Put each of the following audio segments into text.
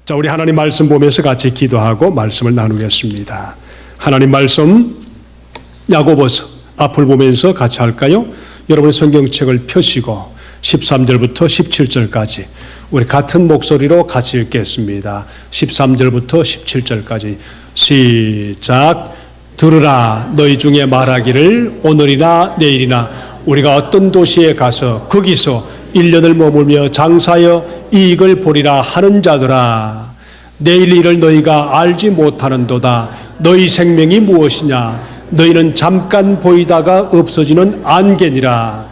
자, 우리 하나님 말씀 보면서 같이 기도하고 말씀을 나누겠습니다. 하나님 말씀 야고보서 앞을 보면서 같이 할까요? 여러분의 성경책을 펴시고 13절부터 17절까지 우리 같은 목소리로 같이 읽겠습니다. 13절부터 17절까지 시작. 들으라. 너희 중에 말하기를 오늘이나 내일이나 우리가 어떤 도시에 가서 거기서 1년을 머물며 장사하여 이익을 보리라 하는 자들아, 내일 일을 너희가 알지 못하는도다. 너희 생명이 무엇이냐? 너희는 잠깐 보이다가 없어지는 안개니라.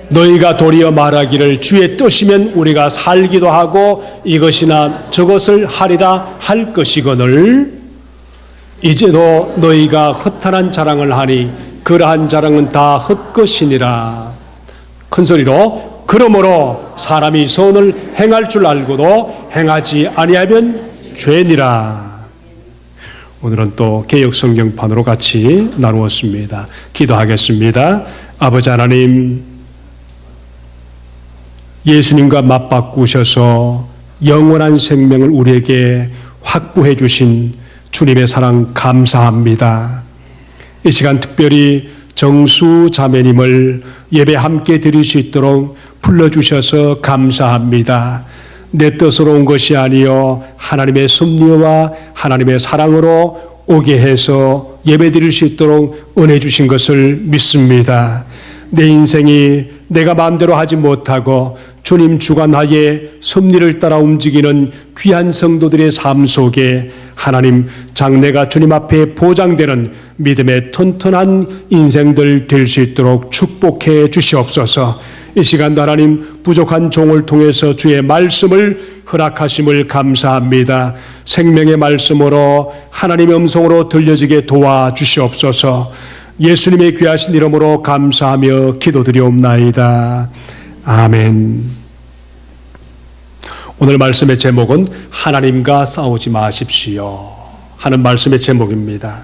너희가 도리어 말하기를 주의 뜻이면 우리가 살기도 하고 이것이나 저것을 하리라 할 것이거늘, 이제도 너희가 허탄한 자랑을 하니 그러한 자랑은 다 헛것이니라. 큰 소리로 그러므로 사람이 선을 행할 줄 알고도 행하지 아니하면 죄니라. 오늘은 또 개역 성경판으로 같이 나누었습니다. 기도하겠습니다. 아버지 하나님, 예수님과 맞바꾸셔서 영원한 생명을 우리에게 확보해 주신 주님의 사랑 감사합니다. 이 시간 특별히 정수 자매님을 예배 함께 드릴 수 있도록 불러주셔서 감사합니다. 내 뜻으로 온 것이 아니요 하나님의 섭리와 하나님의 사랑으로 오게 해서 예배 드릴 수 있도록 은혜 주신 것을 믿습니다. 내 인생이 내가 마음대로 하지 못하고 주님 주관하에 섭리를 따라 움직이는 귀한 성도들의 삶 속에 하나님 장래가 주님 앞에 보장되는 믿음의 튼튼한 인생들 될 수 있도록 축복해 주시옵소서. 이 시간도 하나님 부족한 종을 통해서 주의 말씀을 허락하심을 감사합니다. 생명의 말씀으로 하나님의 음성으로 들려지게 도와주시옵소서. 예수님의 귀하신 이름으로 감사하며 기도드리옵나이다. 아멘. 오늘 말씀의 제목은 하나님과 싸우지 마십시오 하는 말씀의 제목입니다.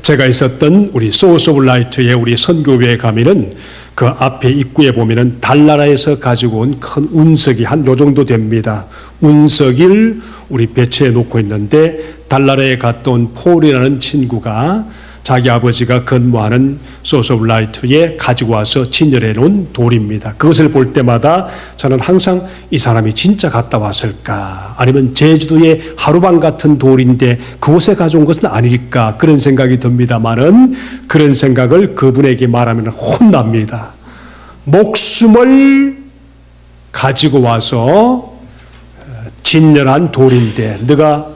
제가 있었던 우리 소스 오브 라이트의 우리 선교회에 가면은 그 앞에 입구에 보면은 달나라에서 가지고 온 큰 운석이 한 요 정도 됩니다. 운석을 우리 배치해 놓고 있는데, 달나라에 갔다 온 폴이라는 친구가 자기 아버지가 근무하는 소스 오브 라이트에 가지고 와서 진열해 놓은 돌입니다. 그것을 볼 때마다 저는 항상 이 사람이 진짜 갔다 왔을까, 아니면 제주도의 하루방 같은 돌인데 그곳에 가져온 것은 아닐까, 그런 생각이 듭니다만은 그런 생각을 그분에게 말하면 혼납니다. 목숨을 가지고 와서 진열한 돌인데 네가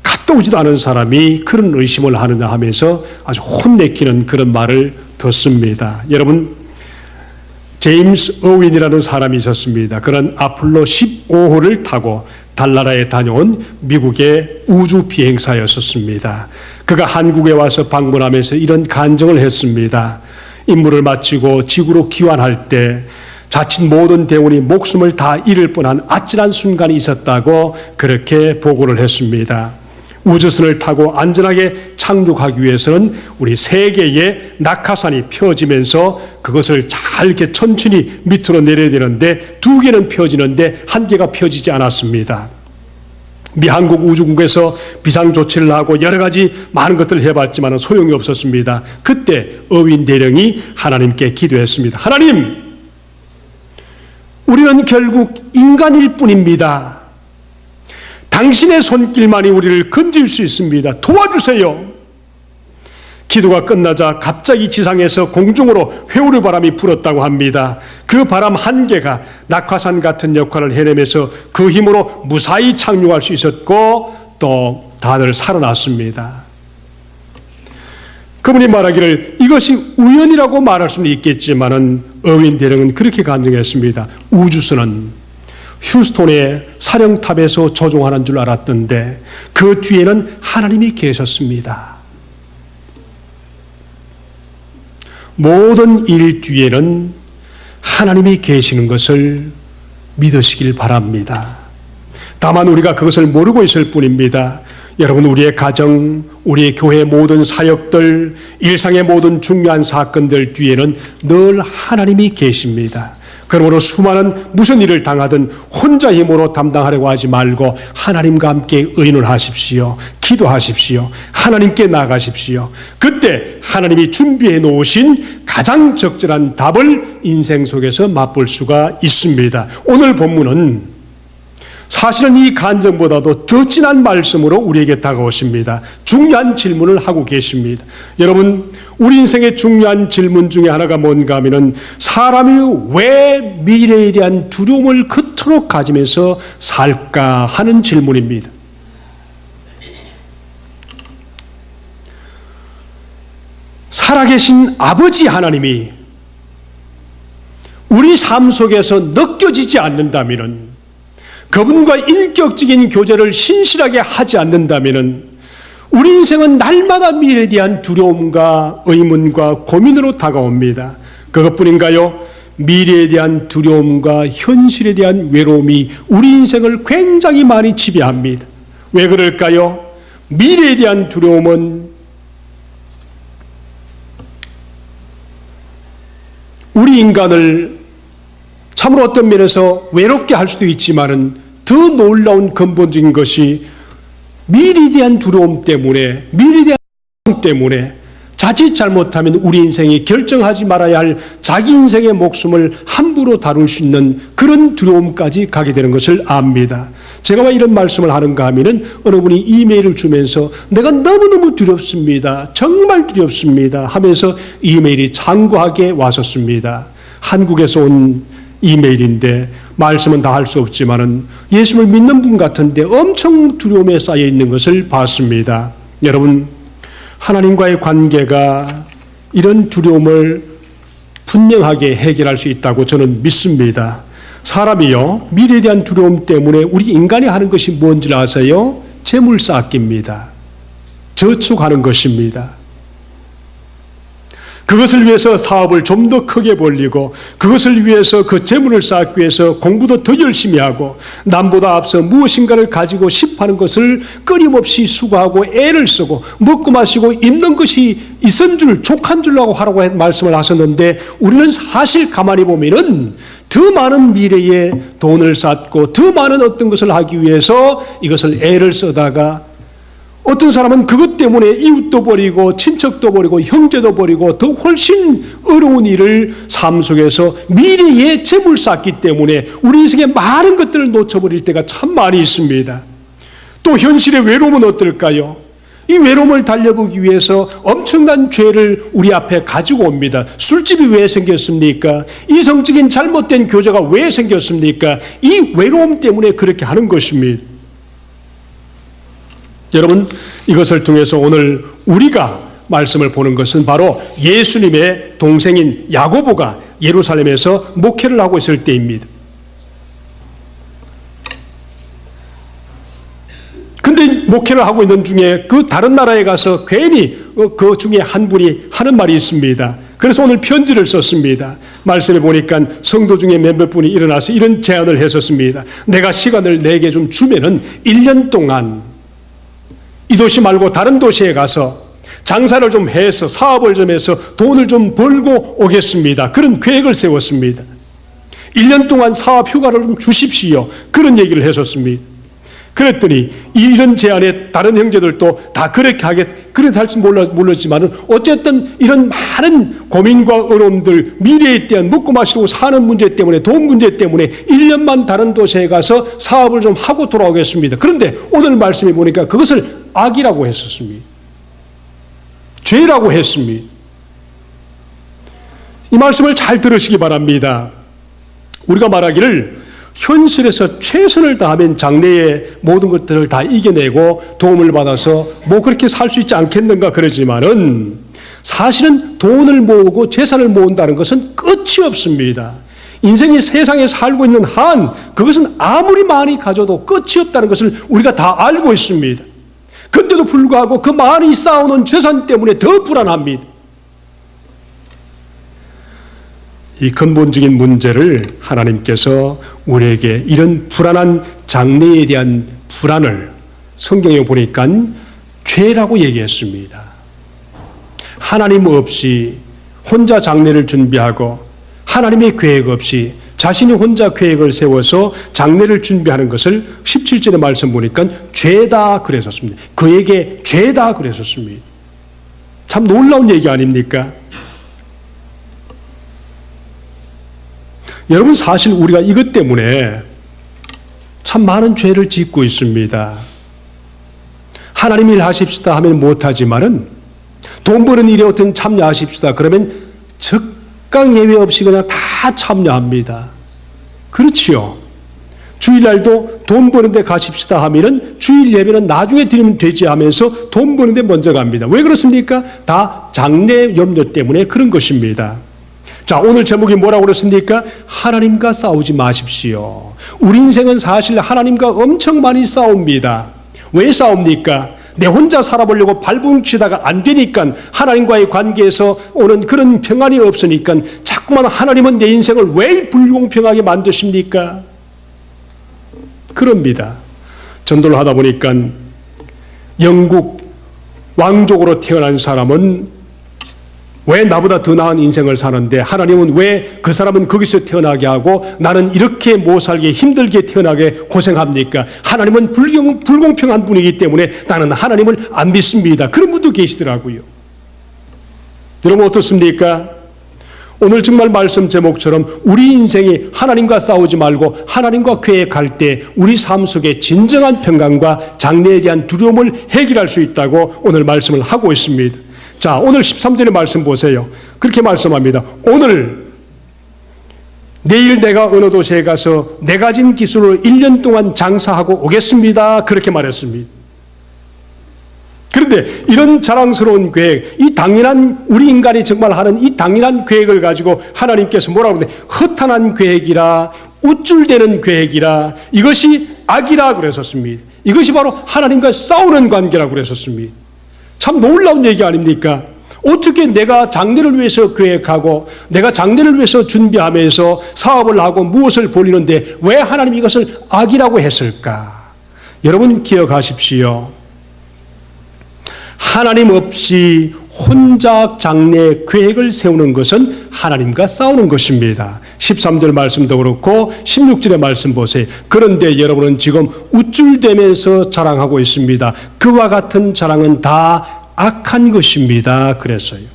갔다 오지도 않은 사람이 그런 의심을 하느냐 하면서 아주 혼내키는 그런 말을 듣습니다. 여러분, 제임스 어윈이라는 사람이 있었습니다. 그런 아폴로 15호를 타고 달나라에 다녀온 미국의 우주 비행사였었습니다. 그가 한국에 와서 방문하면서 이런 간증을 했습니다. 임무를 마치고 지구로 귀환할 때 자칫 모든 대원이 목숨을 다 잃을 뻔한 아찔한 순간이 있었다고 그렇게 보고를 했습니다. 우주선을 타고 안전하게 착륙하기 위해서는 우리 세 개의 낙하산이 펴지면서 그것을 잘 이렇게 천천히 밑으로 내려야 되는데 두 개는 펴지는데 한 개가 펴지지 않았습니다. 미 한국 우주국에서 비상조치를 하고 여러 가지 많은 것들을 해봤지만 소용이 없었습니다. 그때 어윈 대령이 하나님께 기도했습니다. 하나님, 우리는 결국 인간일 뿐입니다. 당신의 손길만이 우리를 건질 수 있습니다. 도와주세요. 기도가 끝나자 갑자기 지상에서 공중으로 회오리 바람이 불었다고 합니다. 그 바람 한 개가 낙하산 같은 역할을 해내면서 그 힘으로 무사히 착륙할 수 있었고 또 다들 살아났습니다. 그분이 말하기를 이것이 우연이라고 말할 수는 있겠지만은 어윈 대령은 그렇게 간증했습니다. 우주선은 휴스톤의 사령탑에서 조종하는 줄 알았던데 그 뒤에는 하나님이 계셨습니다. 모든 일 뒤에는 하나님이 계시는 것을 믿으시길 바랍니다. 다만 우리가 그것을 모르고 있을 뿐입니다. 여러분, 우리의 가정, 우리의 교회 모든 사역들, 일상의 모든 중요한 사건들 뒤에는 늘 하나님이 계십니다. 그러므로 수많은 무슨 일을 당하든 혼자 힘으로 담당하려고 하지 말고 하나님과 함께 의논하십시오. 기도하십시오. 하나님께 나가십시오. 그때 하나님이 준비해 놓으신 가장 적절한 답을 인생 속에서 맛볼 수가 있습니다. 오늘 본문은 사실은 이 간증보다도 더 진한 말씀으로 우리에게 다가오십니다. 중요한 질문을 하고 계십니다. 여러분, 우리 인생의 중요한 질문 중에 하나가 뭔가 하면은 사람이 왜 미래에 대한 두려움을 그토록 가지면서 살까 하는 질문입니다. 살아계신 아버지 하나님이 우리 삶 속에서 느껴지지 않는다면은, 그분과 인격적인 교제를 신실하게 하지 않는다면 우리 인생은 날마다 미래에 대한 두려움과 의문과 고민으로 다가옵니다. 그것뿐인가요? 미래에 대한 두려움과 현실에 대한 외로움이 우리 인생을 굉장히 많이 지배합니다. 왜 그럴까요? 미래에 대한 두려움은 우리 인간을 참으로 어떤 면에서 외롭게 할 수도 있지만은 더 놀라운 근본적인 것이 미래에 대한 두려움 때문에, 미래에 대한 두려움 때문에 자칫 잘못하면 우리 인생이 결정하지 말아야 할 자기 인생의 목숨을 함부로 다룰 수 있는 그런 두려움까지 가게 되는 것을 압니다. 제가 왜 이런 말씀을 하는가 하면은 어느 분이 이메일을 주면서 내가 너무너무 두렵습니다. 정말 두렵습니다. 하면서 이메일이 장구하게 왔었습니다. 한국에서 온 이메일인데 말씀은 다 할 수 없지만은 예수를 믿는 분 같은데 엄청 두려움에 쌓여 있는 것을 봤습니다. 여러분, 하나님과의 관계가 이런 두려움을 분명하게 해결할 수 있다고 저는 믿습니다. 사람이요, 미래에 대한 두려움 때문에 우리 인간이 하는 것이 뭔지 아세요? 재물 쌓기입니다. 저축하는 것입니다. 그것을 위해서 사업을 좀 더 크게 벌리고, 그것을 위해서 그 재물을 쌓기 위해서 공부도 더 열심히 하고, 남보다 앞서 무엇인가를 가지고 싶어하는 것을 끊임없이 수고하고 애를 쓰고, 먹고 마시고 입는 것이 있은 줄 족한 줄로 하라고 말씀을 하셨는데, 우리는 사실 가만히 보면은 더 많은 미래에 돈을 쌓고 더 많은 어떤 것을 하기 위해서 이것을 애를 쓰다가 어떤 사람은 그것 때문에 이웃도 버리고 친척도 버리고 형제도 버리고 더 훨씬 어려운 일을 삶 속에서 미래에 재물 쌓기 때문에 우리 인생의 많은 것들을 놓쳐버릴 때가 참 많이 있습니다. 또 현실의 외로움은 어떨까요? 이 외로움을 달래보기 위해서 엄청난 죄를 우리 앞에 가지고 옵니다. 술집이 왜 생겼습니까? 이성적인 잘못된 교제가 왜 생겼습니까? 이 외로움 때문에 그렇게 하는 것입니다. 여러분, 이것을 통해서 오늘 우리가 말씀을 보는 것은 바로 예수님의 동생인 야고보가 예루살렘에서 목회를 하고 있을 때입니다. 근데 목회를 하고 있는 중에 그 다른 나라에 가서 괜히 그 중에 한 분이 하는 말이 있습니다. 그래서 오늘 편지를 썼습니다. 말씀해 보니까 성도 중에 몇몇 분이 일어나서 이런 제안을 했었습니다. 내가 시간을 내게 좀 주면은 1년 동안 이 도시 말고 다른 도시에 가서 장사를 좀 해서 사업을 좀 해서 돈을 좀 벌고 오겠습니다. 그런 계획을 세웠습니다. 1년 동안 사업 휴가를 좀 주십시오. 그런 얘기를 했었습니다. 그랬더니 이런 제안에 다른 형제들도 다 그렇게 할지 몰랐지만은 어쨌든 이런 많은 고민과 어려움들, 미래에 대한 먹고 마시고 사는 문제 때문에, 돈 문제 때문에 1년만 다른 도시에 가서 사업을 좀 하고 돌아오겠습니다. 그런데 오늘 말씀해 보니까 그것을 악이라고 했었습니다. 죄라고 했습니다. 이 말씀을 잘 들으시기 바랍니다. 우리가 말하기를 현실에서 최선을 다하면 장래의 모든 것들을 다 이겨내고 도움을 받아서 뭐 그렇게 살 수 있지 않겠는가 그러지만은 사실은 돈을 모으고 재산을 모은다는 것은 끝이 없습니다. 인생이 세상에 살고 있는 한 그것은 아무리 많이 가져도 끝이 없다는 것을 우리가 다 알고 있습니다. 그런데도 불구하고 그 많이 쌓아오는 재산 때문에 더 불안합니다. 이 근본적인 문제를 하나님께서 우리에게 이런 불안한 장래에 대한 불안을 성경에 보니까 죄라고 얘기했습니다. 하나님 없이 혼자 장래를 준비하고 하나님의 계획 없이 자신이 혼자 계획을 세워서 장례를 준비하는 것을 17절의 말씀 보니까 죄다 그랬었습니다. 그에게 죄다 그랬었습니다. 참 놀라운 얘기 아닙니까? 여러분, 사실 우리가 이것 때문에 참 많은 죄를 짓고 있습니다. 하나님 일 하십시다 하면 못하지만은 돈 버는 일에 어떤 참여하십시다 그러면 적강 예외 없이 그냥 다 참여합니다. 그렇지요. 주일날도 돈 버는데 가십시다 하면은 주일 예배는 나중에 드리면 되지 하면서 돈 버는데 먼저 갑니다. 왜 그렇습니까? 다 장래 염려 때문에 그런 것입니다. 자, 오늘 제목이 뭐라고 그랬습니까? 하나님과 싸우지 마십시오. 우리 인생은 사실 하나님과 엄청 많이 싸웁니다. 왜 싸웁니까? 내 혼자 살아보려고 발버둥치다가 안 되니까, 하나님과의 관계에서 오는 그런 평안이 없으니까 자꾸만 하나님은 내 인생을 왜 불공평하게 만드십니까? 그럽니다. 전도를 하다 보니까 영국 왕족으로 태어난 사람은 왜 나보다 더 나은 인생을 사는데 하나님은 왜 그 사람은 거기서 태어나게 하고 나는 이렇게 못 살게 힘들게 태어나게 고생합니까? 하나님은 불공평한 분이기 때문에 나는 하나님을 안 믿습니다. 그런 분도 계시더라고요. 여러분 어떻습니까? 오늘 정말 말씀 제목처럼 우리 인생이 하나님과 싸우지 말고 하나님과 계획할 때 우리 삶 속에 진정한 평강과 장래에 대한 두려움을 해결할 수 있다고 오늘 말씀을 하고 있습니다. 자, 오늘 13절의 말씀 보세요. 그렇게 말씀합니다. 오늘 내일 내가 어느 도시에 가서 내 가진 기술로 1년 동안 장사하고 오겠습니다. 그렇게 말했습니다. 그런데 이런 자랑스러운 계획, 이 당연한 우리 인간이 정말 하는 이 당연한 계획을 가지고 하나님께서 뭐라고 그러는데 허탄한 계획이라 우쭐대는 계획이라 이것이 악이라 그랬었습니다. 이것이 바로 하나님과 싸우는 관계라고 그랬었습니다. 참 놀라운 얘기 아닙니까? 어떻게 내가 장래를 위해서 계획하고 내가 장래를 위해서 준비하면서 사업을 하고 무엇을 벌이는데 왜 하나님이 이것을 악이라고 했을까? 여러분 기억하십시오. 하나님 없이 혼자 장래 계획을 세우는 것은 하나님과 싸우는 것입니다. 13절 말씀도 그렇고 16절의 말씀 보세요. 그런데 여러분은 지금 우쭐대면서 자랑하고 있습니다. 그와 같은 자랑은 다 악한 것입니다. 그랬어요.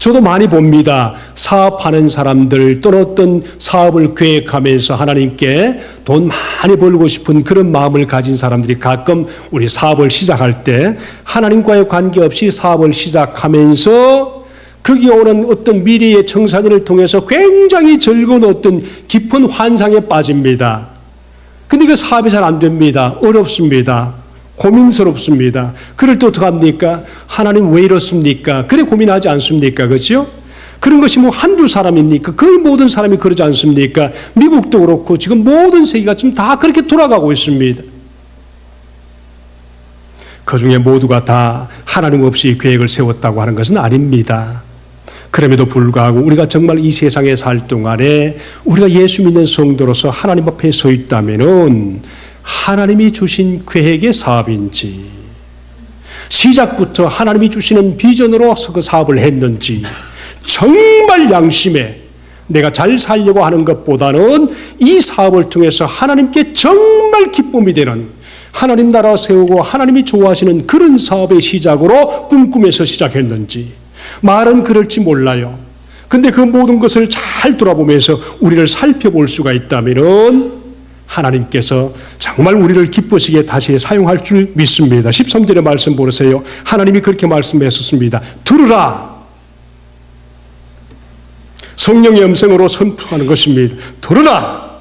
저도 많이 봅니다. 사업하는 사람들 또는 어떤 사업을 계획하면서 하나님께 돈 많이 벌고 싶은 그런 마음을 가진 사람들이 가끔 우리 사업을 시작할 때 하나님과의 관계없이 사업을 시작하면서 거기에 오는 어떤 미래의 청산인을 통해서 굉장히 즐거운 어떤 깊은 환상에 빠집니다. 근데 그 사업이 잘 안 됩니다. 어렵습니다. 고민스럽습니다. 그럴 때 어떡합니까? 하나님 왜 이렇습니까? 그래 고민하지 않습니까? 그렇죠? 그런 것이 뭐 한두 사람입니까? 거의 모든 사람이 그러지 않습니까? 미국도 그렇고 지금 모든 세계가 지금 다 그렇게 돌아가고 있습니다. 그 중에 모두가 다 하나님 없이 계획을 세웠다고 하는 것은 아닙니다. 그럼에도 불구하고 우리가 정말 이 세상에 살 동안에 우리가 예수 믿는 성도로서 하나님 앞에 서 있다면은 하나님이 주신 계획의 사업인지 시작부터 하나님이 주시는 비전으로서 그 사업을 했는지 정말 양심에 내가 잘 살려고 하는 것보다는 이 사업을 통해서 하나님께 정말 기쁨이 되는 하나님 나라 세우고 하나님이 좋아하시는 그런 사업의 시작으로 꿈꾸면서 시작했는지 말은 그럴지 몰라요. 근데 그 모든 것을 잘 돌아보면서 우리를 살펴볼 수가 있다면은 하나님께서 정말 우리를 기쁘시게 다시 사용할 줄 믿습니다. 13절의 말씀 보세요. 하나님이 그렇게 말씀했었습니다. 들으라. 성령의 음성으로 선포하는 것입니다. 들으라.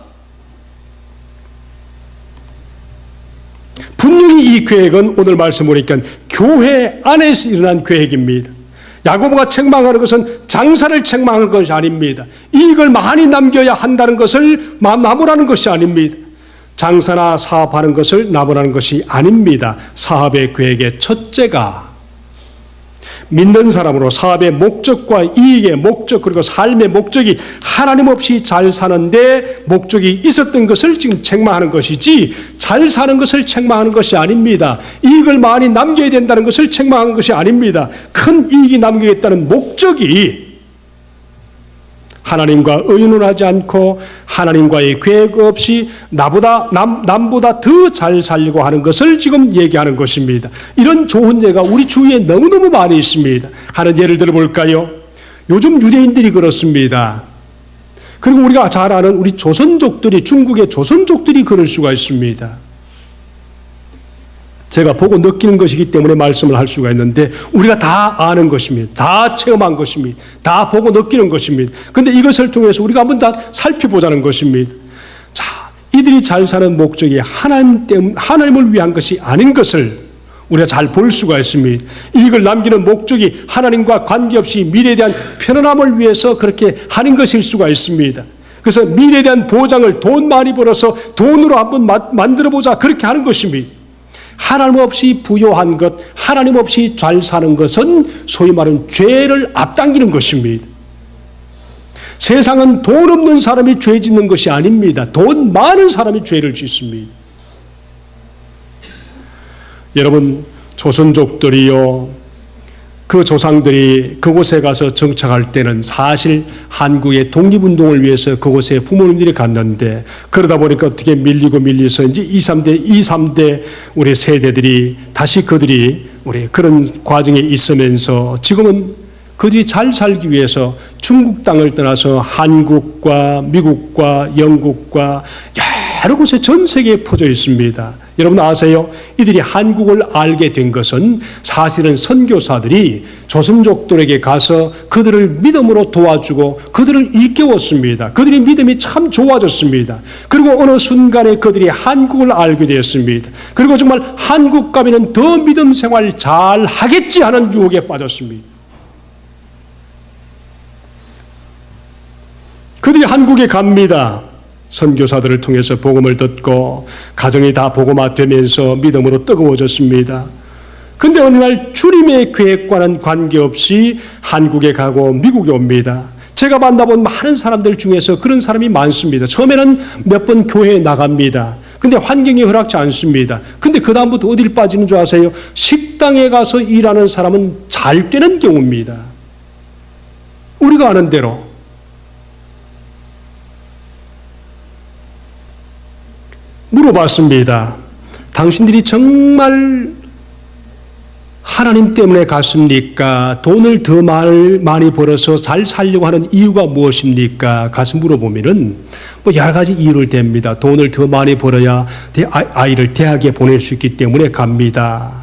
분명히 이 계획은 오늘 말씀 보니까 교회 안에서 일어난 계획입니다. 야고보가 책망하는 것은 장사를 책망하는 것이 아닙니다. 이익을 많이 남겨야 한다는 것을 나무라는 것이 아닙니다. 장사나 사업하는 것을 나무라는 것이 아닙니다. 사업의 계획의 첫째가 믿는 사람으로 사업의 목적과 이익의 목적 그리고 삶의 목적이 하나님 없이 잘 사는데 목적이 있었던 것을 지금 책망하는 것이지 잘 사는 것을 책망하는 것이 아닙니다. 이익을 많이 남겨야 된다는 것을 책망하는 것이 아닙니다. 큰 이익이 남기겠다는 목적이 하나님과 의논하지 않고 하나님과의 계획 없이 남보다 더 잘 살려고 하는 것을 지금 얘기하는 것입니다. 이런 좋은 예가 우리 주위에 너무너무 많이 있습니다. 하는 예를 들어볼까요? 요즘 유대인들이 그렇습니다. 그리고 우리가 잘 아는 우리 조선족들이, 중국의 조선족들이 그럴 수가 있습니다. 제가 보고 느끼는 것이기 때문에 말씀을 할 수가 있는데 우리가 다 아는 것입니다. 다 체험한 것입니다. 다 보고 느끼는 것입니다. 그런데 이것을 통해서 우리가 한번 다 살펴보자는 것입니다. 자, 이들이 잘 사는 목적이 하나님을 위한 것이 아닌 것을 우리가 잘 볼 수가 있습니다. 이익을 남기는 목적이 하나님과 관계없이 미래에 대한 편안함을 위해서 그렇게 하는 것일 수가 있습니다. 그래서 미래에 대한 보장을 돈 많이 벌어서 돈으로 한번 만들어보자 그렇게 하는 것입니다. 하나님 없이 부요한 것, 하나님 없이 잘 사는 것은 소위 말하는 죄를 앞당기는 것입니다. 세상은 돈 없는 사람이 죄 짓는 것이 아닙니다. 돈 많은 사람이 죄를 짓습니다. 여러분, 조선족들이요, 그 조상들이 그곳에 가서 정착할 때는 사실 한국의 독립운동을 위해서 그곳에 부모님들이 갔는데 그러다 보니까 어떻게 밀려서 이제 2, 3대 우리 세대들이 다시 그들이 우리 그런 과정에 있으면서 지금은 그들이 잘 살기 위해서 중국 땅을 떠나서 한국과 미국과 영국과 여러 곳에 전 세계에 퍼져 있습니다. 여러분 아세요? 이들이 한국을 알게 된 것은 사실은 선교사들이 조선족들에게 가서 그들을 믿음으로 도와주고 그들을 일깨웠습니다. 그들의 믿음이 참 좋아졌습니다. 그리고 어느 순간에 그들이 한국을 알게 되었습니다. 그리고 정말 한국 가면은 더 믿음 생활 잘 하겠지 하는 유혹에 빠졌습니다. 그들이 한국에 갑니다. 선교사들을 통해서 복음을 듣고 가정이 다 복음화되면서 믿음으로 뜨거워졌습니다. 그런데 어느 날 주님의 계획과는 관계없이 한국에 가고 미국에 옵니다. 제가 만나본 많은 사람들 중에서 그런 사람이 많습니다. 처음에는 몇 번 교회에 나갑니다. 근데 환경이 허락지 않습니다. 근데 그 다음부터 어디를 빠지는 줄 아세요? 식당에 가서 일하는 사람은 잘 되는 경우입니다. 우리가 아는 대로. 물어봤습니다. 당신들이 정말 하나님 때문에 갔습니까? 돈을 더 많이 벌어서 잘 살려고 하는 이유가 무엇입니까? 가서 물어보면은 뭐 여러 가지 이유를 댑니다. 돈을 더 많이 벌어야 아이를 대학에 보낼 수 있기 때문에 갑니다.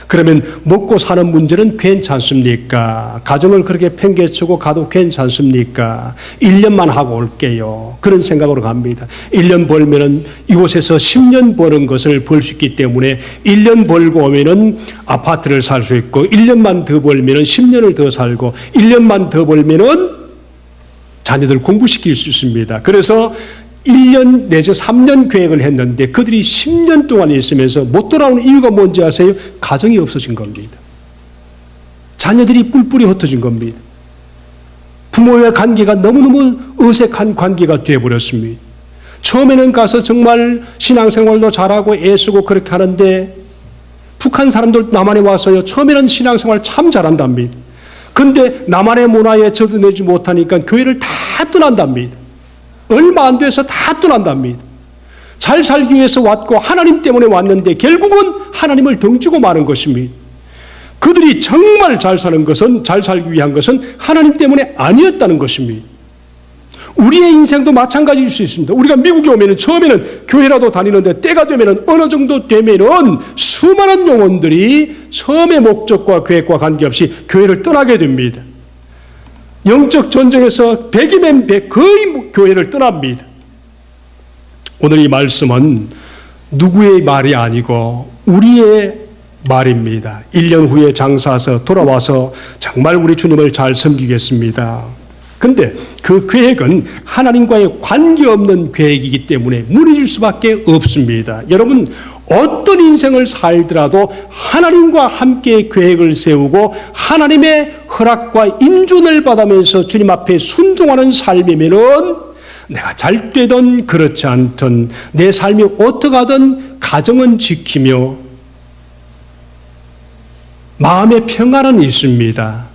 그러면 먹고 사는 문제는 괜찮습니까? 가정을 그렇게 팽개치고 가도 괜찮습니까? 1년만 하고 올게요. 그런 생각으로 갑니다. 1년 벌면은 이곳에서 10년 버는 것을 벌 수 있기 때문에 1년 벌고 오면은 아파트를 살 수 있고 1년만 더 벌면은 10년을 더 살고 1년만 더 벌면은 자녀들 공부시킬 수 있습니다. 그래서 1년 내지 3년 계획을 했는데 그들이 10년 동안 있으면서 못 돌아오는 이유가 뭔지 아세요? 가정이 없어진 겁니다. 자녀들이 뿔뿔이 흩어진 겁니다. 부모의 관계가 너무너무 어색한 관계가 되어버렸습니다. 처음에는 가서 정말 신앙생활도 잘하고 애쓰고 그렇게 하는데 북한 사람들 남한에 와서요, 처음에는 신앙생활 참 잘한답니다. 그런데 남한의 문화에 젖어내지 못하니까 교회를 다 떠난답니다. 얼마 안 돼서 다 떠난답니다. 잘 살기 위해서 왔고 하나님 때문에 왔는데 결국은 하나님을 덩치고 마는 것입니다. 그들이 정말 잘 사는 것은, 잘 살기 위한 것은 하나님 때문에 아니었다는 것입니다. 우리의 인생도 마찬가지일 수 있습니다. 우리가 미국에 오면 처음에는 교회라도 다니는데 때가 되면 어느 정도 되면은 수많은 영혼들이 처음의 목적과 계획과 관계없이 교회를 떠나게 됩니다. 영적 전쟁에서 100이면 100 거의 교회를 떠납니다. 오늘 이 말씀은 누구의 말이 아니고 우리의 말입니다. 1년 후에 장사해서 돌아와서 정말 우리 주님을 잘 섬기겠습니다. 그런데 그 계획은 하나님과의 관계없는 계획이기 때문에 무너질 수밖에 없습니다. 여러분, 어떤 인생을 살더라도 하나님과 함께 계획을 세우고 하나님의 허락과 인준을 받으면서 주님 앞에 순종하는 삶이면은 내가 잘 되든 그렇지 않든 내 삶이 어떻게 하든 가정은 지키며 마음의 평안은 있습니다.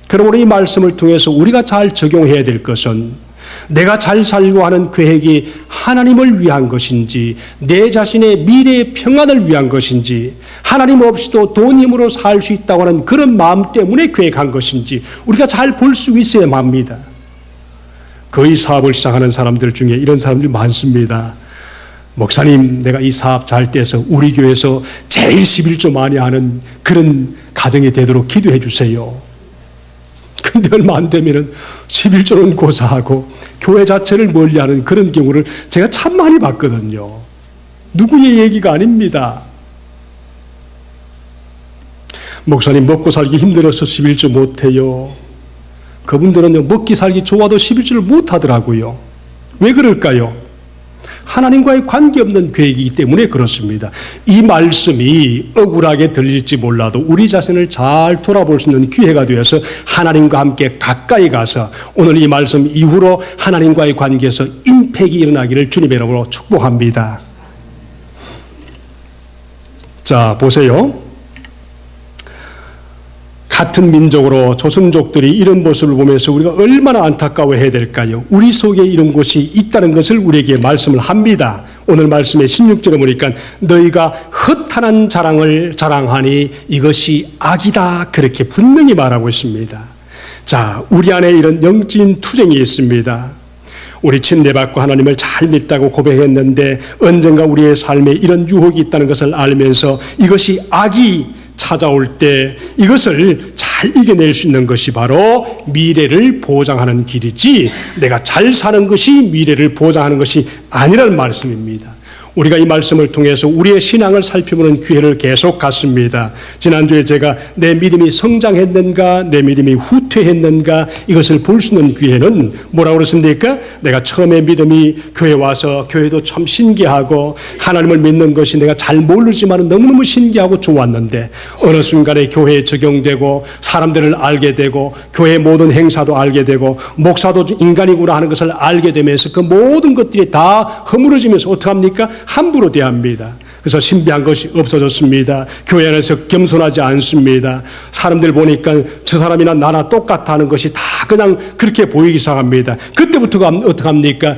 그러므로 이 말씀을 통해서 우리가 잘 적용해야 될 것은 내가 잘 살고 하는 계획이 하나님을 위한 것인지 내 자신의 미래의 평안을 위한 것인지 하나님 없이도 돈 힘으로 살 수 있다고 하는 그런 마음 때문에 계획한 것인지 우리가 잘 볼 수 있어야 합니다. 거의 사업을 시작하는 사람들 중에 이런 사람들이 많습니다. 목사님, 내가 이 사업 잘 돼서 우리 교회에서 제일 11조 많이 하는 그런 가정이 되도록 기도해 주세요. 근데 얼마 안 되면은 11조는 고사하고 교회 자체를 멀리하는 그런 경우를 제가 참 많이 봤거든요. 누구의 얘기가 아닙니다. 목사님, 먹고 살기 힘들어서 11조 못해요. 그분들은요, 먹기 살기 좋아도 11조를 못하더라고요. 왜 그럴까요? 하나님과의 관계없는 계획이기 때문에 그렇습니다. 이 말씀이 억울하게 들릴지 몰라도 우리 자신을 잘 돌아볼 수 있는 기회가 되어서 하나님과 함께 가까이 가서 오늘 이 말씀 이후로 하나님과의 관계에서 임팩이 일어나기를 주님의 이름으로 축복합니다. 자, 보세요. 같은 민족으로 조선족들이 이런 모습을 보면서 우리가 얼마나 안타까워해야 될까요? 우리 속에 이런 것이 있다는 것을 우리에게 말씀을 합니다. 오늘 말씀의 16절에 보니까 너희가 허탄한 자랑을 자랑하니 이것이 악이다, 그렇게 분명히 말하고 있습니다. 자, 우리 안에 이런 영적인 투쟁이 있습니다. 우리 침례받고 하나님을 잘 믿다고 고백했는데 언젠가 우리의 삶에 이런 유혹이 있다는 것을 알면서 이것이 악이 찾아올 때 이것을 잘 이겨낼 수 있는 것이 바로 미래를 보장하는 길이지 내가 잘 사는 것이 미래를 보장하는 것이 아니라는 말씀입니다. 우리가 이 말씀을 통해서 우리의 신앙을 살펴보는 기회를 계속 갖습니다. 지난주에 제가 내 믿음이 성장했는가, 내 믿음이 후퇴했는가 이것을 볼 수 있는 기회는 뭐라고 그랬습니까? 내가 처음에 믿음이 교회 와서 교회도 참 신기하고 하나님을 믿는 것이 내가 잘 모르지만 너무너무 신기하고 좋았는데 어느 순간에 교회에 적용되고 사람들을 알게 되고 교회의 모든 행사도 알게 되고 목사도 인간이구나 하는 것을 알게 되면서 그 모든 것들이 다 허물어지면서 어떡합니까? 함부로 대합니다. 그래서 신비한 것이 없어졌습니다. 교회 안에서 겸손하지 않습니다. 사람들 보니까 저 사람이나 나나 똑같아 하는 것이 다 그냥 그렇게 보이기 시작합니다. 그때부터가 어떡합니까?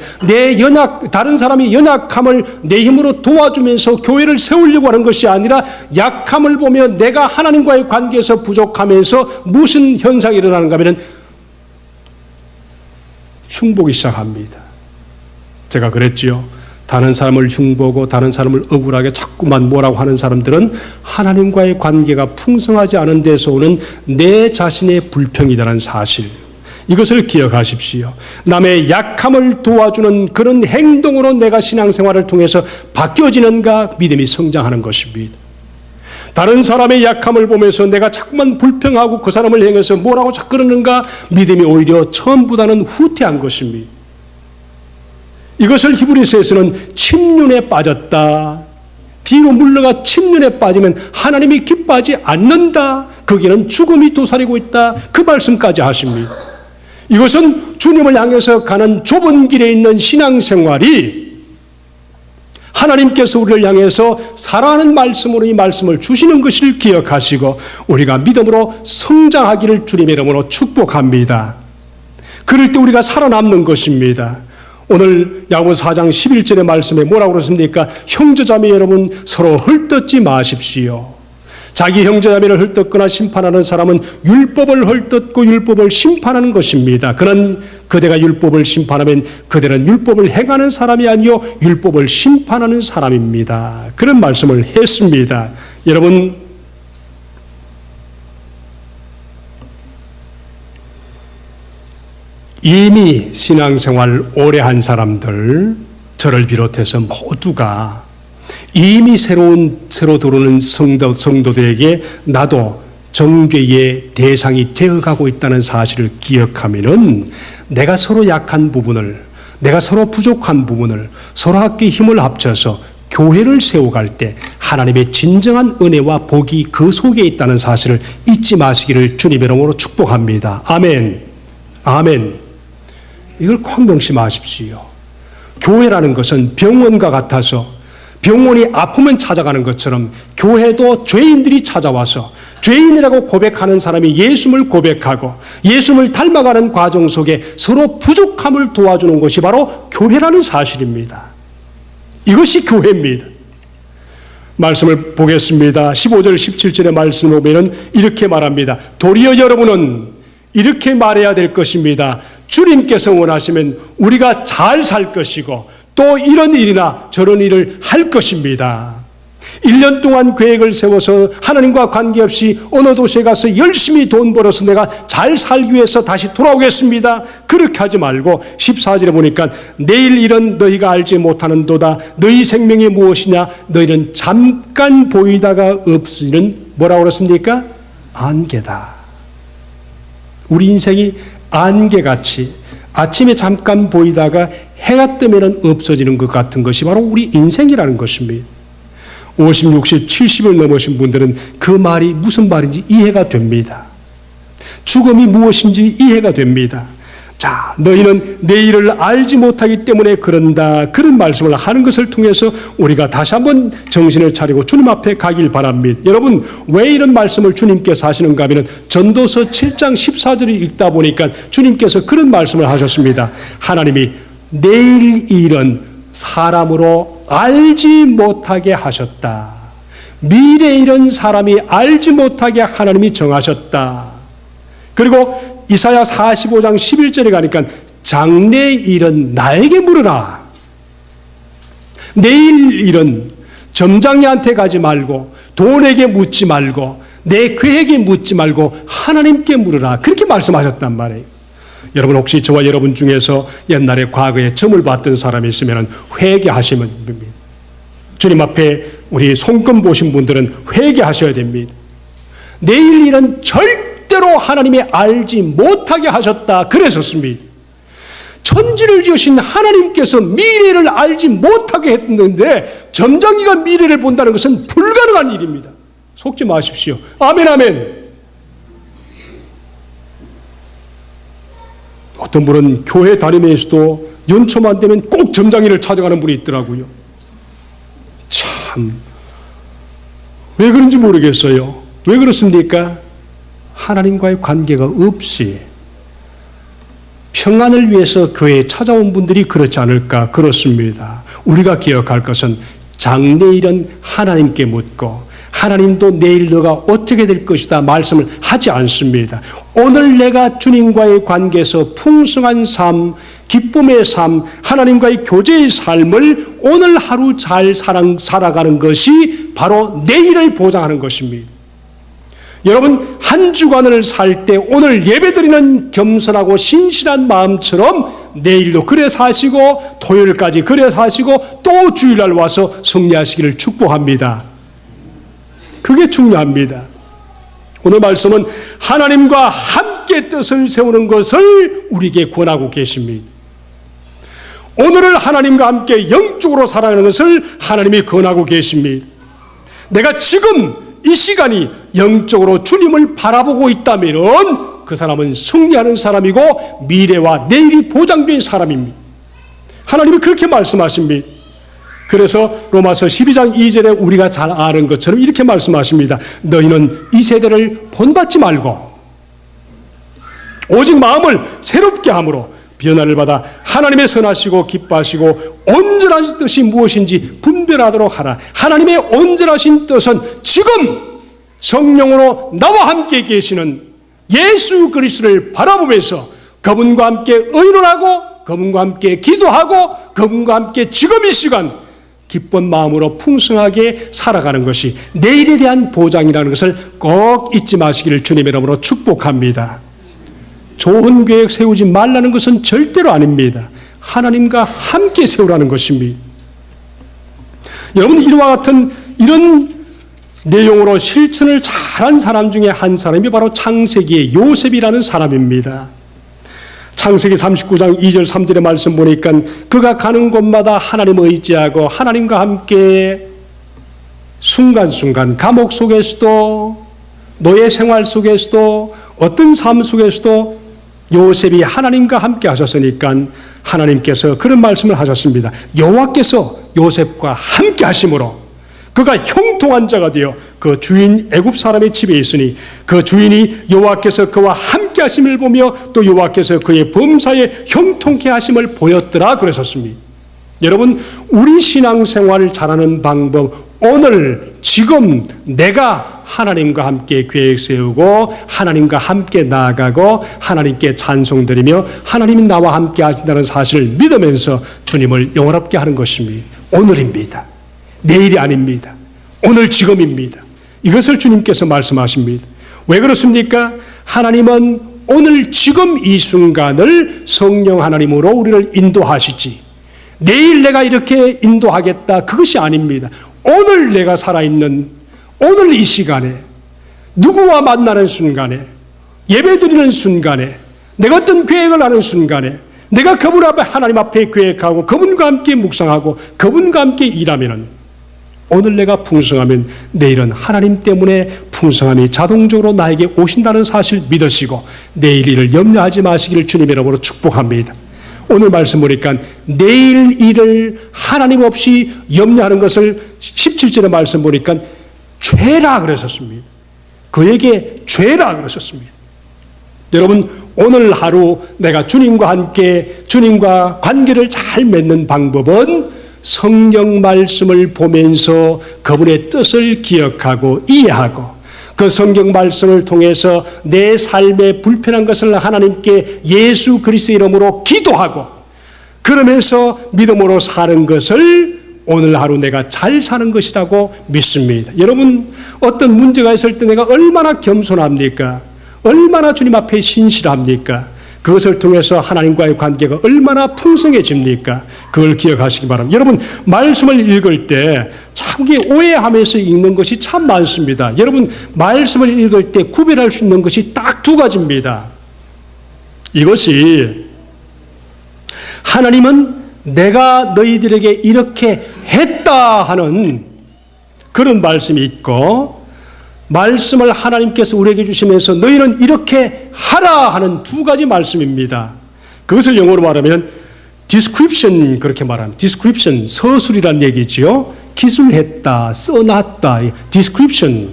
다른 사람이 연약함을 내 힘으로 도와주면서 교회를 세우려고 하는 것이 아니라 약함을 보며 내가 하나님과의 관계에서 부족하면서 무슨 현상이 일어나는가 하면 흉보기 시작합니다. 제가 그랬지요. 다른 사람을 흉보고 다른 사람을 억울하게 자꾸만 뭐라고 하는 사람들은 하나님과의 관계가 풍성하지 않은 데서 오는 내 자신의 불평이라는 사실, 이것을 기억하십시오. 남의 약함을 도와주는 그런 행동으로 내가 신앙생활을 통해서 바뀌어지는가 믿음이 성장하는 것입니다. 다른 사람의 약함을 보면서 내가 자꾸만 불평하고 그 사람을 향해서 뭐라고 자꾸 그러는가 믿음이 오히려 처음보다는 후퇴한 것입니다. 이것을 히브리서에서는 침륜에 빠졌다. 뒤로 물러가 침륜에 빠지면 하나님이 기뻐하지 않는다. 거기는 죽음이 도사리고 있다. 그 말씀까지 하십니다. 이것은 주님을 향해서 가는 좁은 길에 있는 신앙생활이 하나님께서 우리를 향해서 사랑하는 말씀으로 이 말씀을 주시는 것을 기억하시고 우리가 믿음으로 성장하기를 주님의 이름으로 축복합니다. 그럴 때 우리가 살아남는 것입니다. 오늘 야고보서 4장 11절의 말씀에 뭐라고 그러십니까? 형제자매 여러분 서로 헐뜯지 마십시오. 자기 형제자매를 헐뜯거나 심판하는 사람은 율법을 헐뜯고 율법을 심판하는 것입니다. 그대가 율법을 심판하면 그대는 율법을 행하는 사람이 아니요 율법을 심판하는 사람입니다. 그런 말씀을 했습니다. 여러분, 이미 신앙생활 오래 한 사람들, 저를 비롯해서 모두가 이미 새로 들어오는 성도들에게 나도 정죄의 대상이 되어가고 있다는 사실을 기억하면은 내가 서로 약한 부분을, 내가 서로 부족한 부분을 서로 함께 힘을 합쳐서 교회를 세워갈 때 하나님의 진정한 은혜와 복이 그 속에 있다는 사실을 잊지 마시기를 주님의 이름으로 축복합니다. 아멘. 아멘. 이걸 꼭 명심하십시오. 교회라는 것은 병원과 같아서 병원이 아프면 찾아가는 것처럼 교회도 죄인들이 찾아와서 죄인이라고 고백하는 사람이 예수님을 고백하고 예수님을 닮아가는 과정 속에 서로 부족함을 도와주는 것이 바로 교회라는 사실입니다. 이것이 교회입니다. 말씀을 보겠습니다. 15절 17절의 말씀을 보면 이렇게 말합니다. 도리어 여러분은 이렇게 말해야 될 것입니다. 주님께서 원하시면 우리가 잘 살 것이고 또 이런 일이나 저런 일을 할 것입니다. 1년 동안 계획을 세워서 하나님과 관계없이 어느 도시에 가서 열심히 돈 벌어서 내가 잘 살기 위해서 다시 돌아오겠습니다. 그렇게 하지 말고 14절에 보니까 내일 일은 너희가 알지 못하는도다. 너희 생명이 무엇이냐? 너희는 잠깐 보이다가 없어지는 뭐라고 그랬습니까? 안개다. 우리 인생이 안개같이 아침에 잠깐 보이다가 해가 뜨면 없어지는 것 같은 것이 바로 우리 인생이라는 것입니다. 50, 60, 70을 넘으신 분들은 그 말이 무슨 말인지 이해가 됩니다. 죽음이 무엇인지 이해가 됩니다. 자, 너희는 내일을 알지 못하기 때문에 그런다. 그런 말씀을 하는 것을 통해서 우리가 다시 한번 정신을 차리고 주님 앞에 가길 바랍니다. 여러분, 왜 이런 말씀을 주님께서 하시는가 하면 전도서 7장 14절을 읽다 보니까 주님께서 그런 말씀을 하셨습니다. 하나님이 내일 일은 사람으로 알지 못하게 하셨다. 미래 일은 사람이 알지 못하게 하나님이 정하셨다. 그리고 이사야 45장 11절에 가니까 장래 일은 나에게 물으라. 내일 일은 점장이한테 가지 말고 돈에게 묻지 말고 내 계획에 묻지 말고 하나님께 물으라. 그렇게 말씀하셨단 말이에요. 여러분 혹시 저와 여러분 중에서 옛날에 과거에 점을 봤던 사람이 있으면 회개하시면 됩니다. 주님 앞에 우리 손금 보신 분들은 회개하셔야 됩니다. 내일 일은 절대로 하나님이 알지 못하게 하셨다. 그랬었습니다. 천지를 지으신 하나님께서 미래를 알지 못하게 했는데 점장이가 미래를 본다는 것은 불가능한 일입니다. 속지 마십시오. 아멘 아멘. 어떤 분은 교회 다니면서도 연초만 되면 꼭 점장이를 찾아가는 분이 있더라고요. 참, 왜 그런지 모르겠어요. 왜 그렇습니까? 하나님과의 관계가 없이 평안을 위해서 교회에 찾아온 분들이 그렇지 않을까? 그렇습니다. 우리가 기억할 것은 장래일은 하나님께 묻고 하나님도 내일 너가 어떻게 될 것이다 말씀을 하지 않습니다. 오늘 내가 주님과의 관계에서 풍성한 삶, 기쁨의 삶, 하나님과의 교제의 삶을 오늘 하루 잘 살아가는 것이 바로 내일을 보장하는 것입니다. 여러분 한 주간을 살 때 오늘 예배드리는 겸손하고 신실한 마음처럼 내일도 그래 사시고 토요일까지 그래 사시고 또 주일날 와서 승리하시기를 축복합니다. 그게 중요합니다. 오늘 말씀은 하나님과 함께 뜻을 세우는 것을 우리에게 권하고 계십니다. 오늘을 하나님과 함께 영적으로 살아가는 것을 하나님이 권하고 계십니다. 내가 지금 이 시간이 영적으로 주님을 바라보고 있다면 그 사람은 승리하는 사람이고 미래와 내일이 보장된 사람입니다. 하나님이 그렇게 말씀하십니다. 그래서 로마서 12장 2절에 우리가 잘 아는 것처럼 이렇게 말씀하십니다. 너희는 이 세대를 본받지 말고 오직 마음을 새롭게 함으로 변화를 받아 하나님의 선하시고 기뻐하시고 온전하신 뜻이 무엇인지 분별하도록 하라. 하나님의 온전하신 뜻은 지금 성령으로 나와 함께 계시는 예수 그리스도를 바라보면서 그분과 함께 의논하고 그분과 함께 기도하고 그분과 함께 지금 이 시간 기쁜 마음으로 풍성하게 살아가는 것이 내일에 대한 보장이라는 것을 꼭 잊지 마시기를 주님의 이름으로 축복합니다. 좋은 계획 세우지 말라는 것은 절대로 아닙니다. 하나님과 함께 세우라는 것입니다. 여러분 이와 같은 이런 내용으로 실천을 잘한 사람 중에 한 사람이 바로 창세기의 요셉이라는 사람입니다. 창세기 39장 2절 3절의 말씀 보니까 그가 가는 곳마다 하나님을 의지하고 하나님과 함께 순간순간 감옥 속에서도 노예 생활 속에서도 어떤 삶 속에서도 요셉이 하나님과 함께 하셨으니까 하나님께서 그런 말씀을 하셨습니다. 여호와께서 요셉과 함께 하심으로 그가 형통한 자가 되어 그 주인 애굽 사람의 집에 있으니 그 주인이 여호와께서 그와 함께 하심을 보며 또 여호와께서 그의 범사에 형통케 하심을 보였더라 그러셨습니다. 여러분, 우리 신앙생활을 잘하는 방법, 오늘 지금 내가 하나님과 함께 계획 세우고 하나님과 함께 나아가고 하나님께 찬송드리며 하나님이 나와 함께 하신다는 사실을 믿으면서 주님을 영원롭게 하는 것입니다. 오늘입니다. 내일이 아닙니다. 오늘 지금입니다. 이것을 주님께서 말씀하십니다. 왜 그렇습니까? 하나님은 오늘 지금 이 순간을 성령 하나님으로 우리를 인도하시지, 내일 내가 이렇게 인도하겠다, 그것이 아닙니다. 오늘 내가 살아있는 오늘 이 시간에 누구와 만나는 순간에 예배드리는 순간에 내가 어떤 계획을 하는 순간에 내가 그분 앞에 하나님 앞에 계획하고 그분과 함께 묵상하고 그분과 함께 일하면은 오늘 내가 풍성하면 내일은 하나님 때문에 풍성함이 자동적으로 나에게 오신다는 사실 믿으시고 내일 일을 염려하지 마시기를 주님의 이름으로 축복합니다. 오늘 말씀 보니까 내일 일을 하나님 없이 염려하는 것을 17절의 말씀 보니까 죄라 그러셨습니다. 그에게 죄라 그러셨습니다. 여러분, 오늘 하루 내가 주님과 함께 주님과 관계를 잘 맺는 방법은 성경 말씀을 보면서 그분의 뜻을 기억하고 이해하고 그 성경 말씀을 통해서 내 삶의 불편한 것을 하나님께 예수 그리스도의 이름으로 기도하고 그러면서 믿음으로 사는 것을 오늘 하루 내가 잘 사는 것이라고 믿습니다. 여러분, 어떤 문제가 있을 때 내가 얼마나 겸손합니까? 얼마나 주님 앞에 신실합니까? 그것을 통해서 하나님과의 관계가 얼마나 풍성해집니까? 그걸 기억하시기 바랍니다. 여러분, 말씀을 읽을 때 참 오해하면서 읽는 것이 참 많습니다. 여러분, 말씀을 읽을 때 구별할 수 있는 것이 딱 두 가지입니다. 이것이 하나님은 내가 너희들에게 이렇게 했다 하는 그런 말씀이 있고, 말씀을 하나님께서 우리에게 주시면서 너희는 이렇게 하라 하는 두 가지 말씀입니다. 그것을 영어로 말하면 description, 그렇게 말합니다. description, 서술이란 얘기지요. 기술했다, 써놨다, description.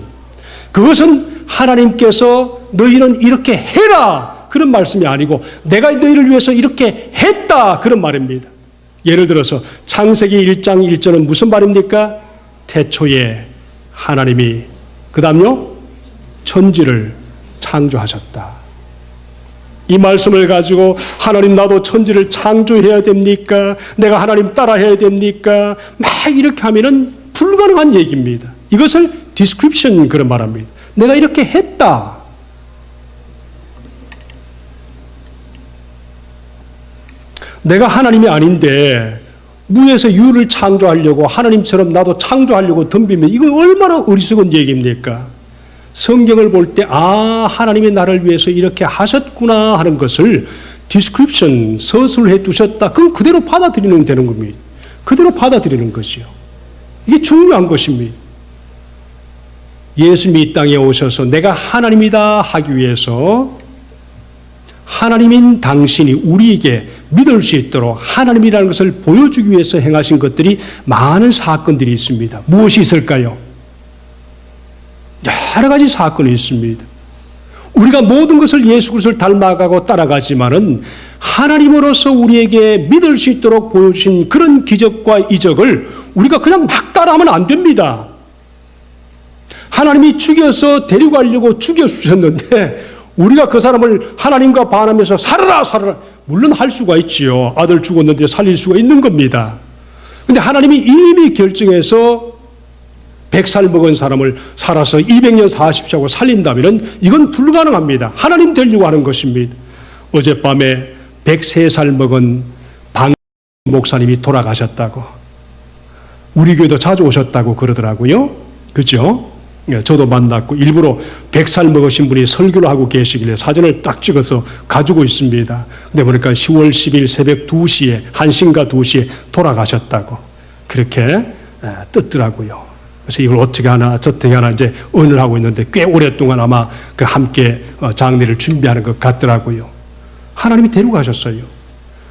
그것은 하나님께서 너희는 이렇게 해라 그런 말씀이 아니고 내가 너희를 위해서 이렇게 했다 그런 말입니다. 예를 들어서 창세기 1장 1절은 무슨 말입니까? 태초에 하나님이 그 다음요 천지를 창조하셨다. 이 말씀을 가지고 하나님 나도 천지를 창조해야 됩니까? 내가 하나님 따라해야 됩니까? 막 이렇게 하면은 불가능한 얘기입니다. 이것을 description 그런 말합니다. 내가 이렇게 했다. 내가 하나님이 아닌데 무에서 유를 창조하려고 하나님처럼 나도 창조하려고 덤비면 이거 얼마나 어리석은 얘기입니까? 성경을 볼 때 하나님이 나를 위해서 이렇게 하셨구나 하는 것을 description, 서술해 두셨다. 그럼 그대로 받아들이면 되는 겁니다. 그대로 받아들이는 것이요. 이게 중요한 것입니다. 예수님이 이 땅에 오셔서 내가 하나님이다 하기 위해서 하나님인 당신이 우리에게 믿을 수 있도록 하나님이라는 것을 보여주기 위해서 행하신 것들이 많은 사건들이 있습니다. 무엇이 있을까요? 여러 가지 사건이 있습니다. 우리가 모든 것을 예수 그리스도를 닮아가고 따라가지만은 하나님으로서 우리에게 믿을 수 있도록 보여주신 그런 기적과 이적을 우리가 그냥 막 따라하면 안 됩니다. 하나님이 죽여서 데리고 가려고 죽여주셨는데 우리가 그 사람을 하나님과 반하면서 살아라 살아라, 물론 할 수가 있지요. 아들 죽었는데 살릴 수가 있는 겁니다. 그런데 하나님이 이미 결정해서 100살 먹은 사람을 살아서 200년 사십시오 살린다면 이건 불가능합니다. 하나님 되려고 하는 것입니다. 어젯밤에 103살 먹은 방 목사님이 돌아가셨다고, 우리 교회도 자주 오셨다고 그러더라고요. 그죠? 저도 만났고 일부러 100살 먹으신 분이 설교를 하고 계시길래 사진을 딱 찍어서 가지고 있습니다. 근데 보니까 10월 10일 새벽 2시에 1시인가 2시에 돌아가셨다고 그렇게 떴더라고요. 그래서 이걸 어떻게 하나 저떻게 하나 이제 언을 하고 있는데 꽤 오랫동안 아마 그 함께 장례를 준비하는 것 같더라고요. 하나님이 데리고 가셨어요.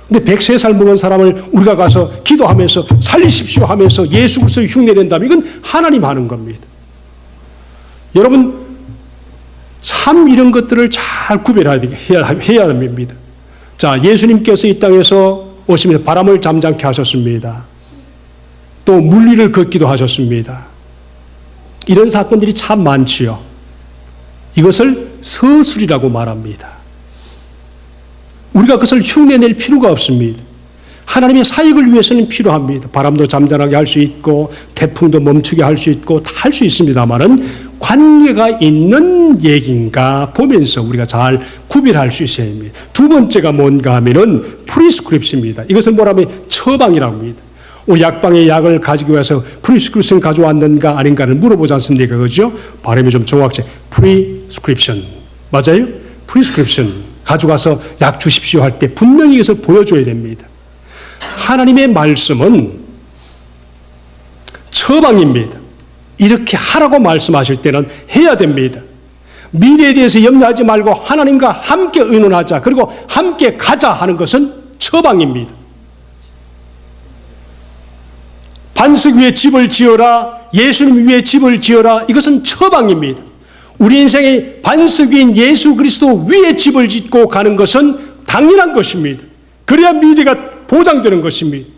근데 103살 먹은 사람을 우리가 가서 기도하면서 살리십시오 하면서 예수 그리스도를 흉내낸다면 이건 하나님 하는 겁니다. 여러분, 참 이런 것들을 잘 구별해야 됩니다. 자, 예수님께서 이 땅에서 오시면서 바람을 잠잠케 하셨습니다. 또 물리를 걷기도 하셨습니다. 이런 사건들이 참 많지요. 이것을 서술이라고 말합니다. 우리가 그것을 흉내낼 필요가 없습니다. 하나님의 사역을 위해서는 필요합니다. 바람도 잠잠하게 할 수 있고 태풍도 멈추게 할 수 있고 다 할 수 있습니다만은 관계가 있는 얘기인가 보면서 우리가 잘 구별할 수 있어야 합니다. 두 번째가 뭔가 하면은 프리스크립스입니다. 이것을 뭐라면 처방이라고 합니다. 약방의 약을 가지고 와서 프리스크립션 가져왔는가 아닌가를 물어보지 않습니까? 그죠? 발음이 좀 정확히 프리스크립션 맞아요? 프리스크립션 가져가서 약 주십시오 할 때 분명히 이것을 보여줘야 됩니다. 하나님의 말씀은 처방입니다. 이렇게 하라고 말씀하실 때는 해야 됩니다. 미래에 대해서 염려하지 말고 하나님과 함께 의논하자, 그리고 함께 가자 하는 것은 처방입니다. 반석 위에 집을 지어라, 예수님 위에 집을 지어라, 이것은 처방입니다. 우리 인생의 반석 위인 예수 그리스도 위에 집을 짓고 가는 것은 당연한 것입니다. 그래야 미래가 보장되는 것입니다.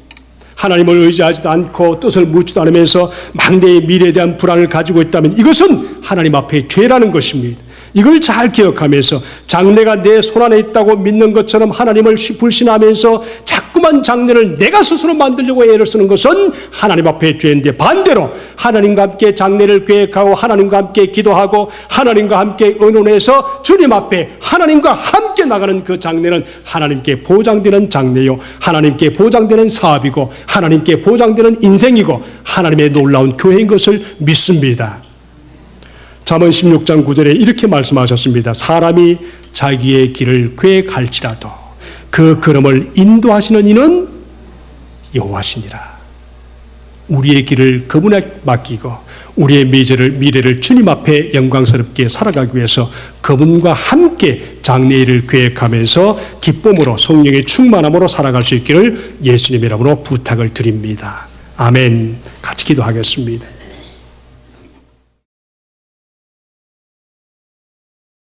하나님을 의지하지도 않고 뜻을 묻지도 않으면서 막내의 미래에 대한 불안을 가지고 있다면 이것은 하나님 앞에 죄라는 것입니다. 이걸 잘 기억하면서 장래가 내 손안에 있다고 믿는 것처럼 하나님을 불신하면서 자꾸만 장래를 내가 스스로 만들려고 애를 쓰는 것은 하나님 앞에 죄인데, 반대로 하나님과 함께 장래를 계획하고 하나님과 함께 기도하고 하나님과 함께 의논해서 주님 앞에 하나님과 함께 나가는 그 장래는 하나님께 보장되는 장래요, 하나님께 보장되는 사업이고 하나님께 보장되는 인생이고 하나님의 놀라운 교회인 것을 믿습니다. 잠언 16장 9절에 이렇게 말씀하셨습니다. 사람이 자기의 길을 계획할지라도 그 걸음을 인도하시는 이는 여호와시니라. 우리의 길을 그분에 맡기고 우리의 미래를 주님 앞에 영광스럽게 살아가기 위해서 그분과 함께 장래일을 계획하면서 기쁨으로 성령의 충만함으로 살아갈 수 있기를 예수님 이름으로 부탁을 드립니다. 아멘. 같이 기도하겠습니다.